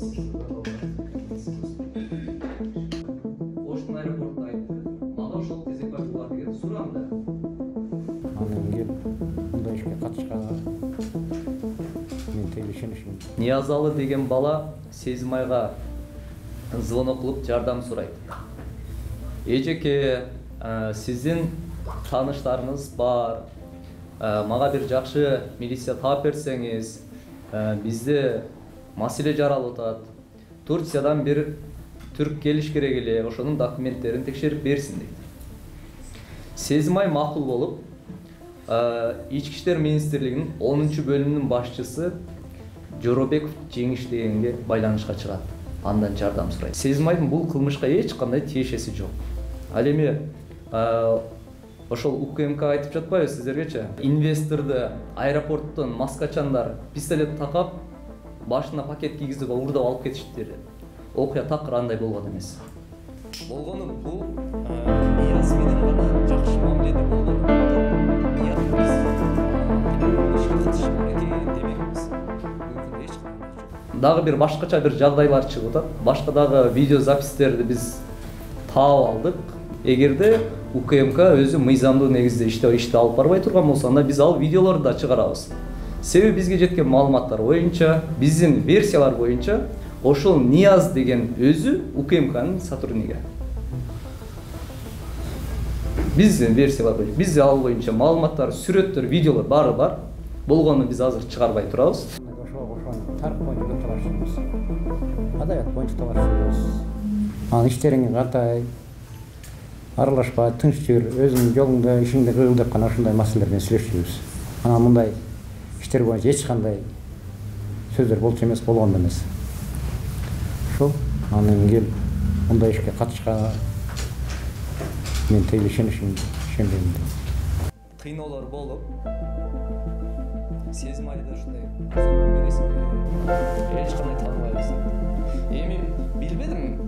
Оштун аэропортуна айтты. Мага ошол Тезекбаев бар деген сурам да. Андан кийин мындай ишке катышканга мен тең ишенишим. Ниязалы деген бала Сезимайга звонок кылып жардам сурайт. Эжеке, сиздин тааныштарыңыз бар. Мага бир жакшы милиция таап берсеңиз, бизде маселе жаралып атат. Турциядан бир түрк келиш керек эле, ошонун документтерин текшерип берсин дейт. Сезимай макул болуп, Ички иштер министрлигинин 10-бөлүмүнүн башчысы Жоробеков Жеңиш дегенге байланышка чыгат. Андан жардам сурайт. Сезимайдын бул кылмышка эч кандай тиешеси жок. Ал эми ошол УКМК айтып жатпайбы сиздергечи? Инвесторду аэропорттон маскачандар пистолет такап, башына пакет кийгизип уурдап алып кетиштир. Окуя такыр андай болгон эмес. Болгону бул Нияз менен гана жакшы мамиледе болгон. Дагы бир башкача бир жагдайлар чыгып атат. Башка дагы видеозапистерди биз таап алдык. Эгерде УКМК өзү мыйзамдуу негизде ишти алып барбай турган болсо, анда биз ал видеолорду да чыгарабыз. Себеби бизге жеткен маалыматтар боюнча, биздин версиялар боюнча, ошол Нияз деген өзү УКМКнын сотрудниги. Биздин версиялар боюнча, бизде ал боюнча маалыматтар, сүрөттөр, видеолор баары бар. Болгону биз азыр чыгарбай турабыз. Ошол тарых боюнча талашыбыз. Адабият боюнча талашыбыз. Анын иштериңи кандай? Аралашпа, тынч жүр, өзүңдүн жолуңда, ишиңди кыл деп гана ушундай маселелерден сүйлөшүбүз. Анан мындай иштер боюнча эч кандай сөздөр болчу эмес, болгон эмес. Ошол анан кийин мындай ишке катышканга мен тең ишенишим. Кыйноолор болуп, Сезимайда ушундай бересиң. Эч кандай тааныбайбыз. Эми билбедим,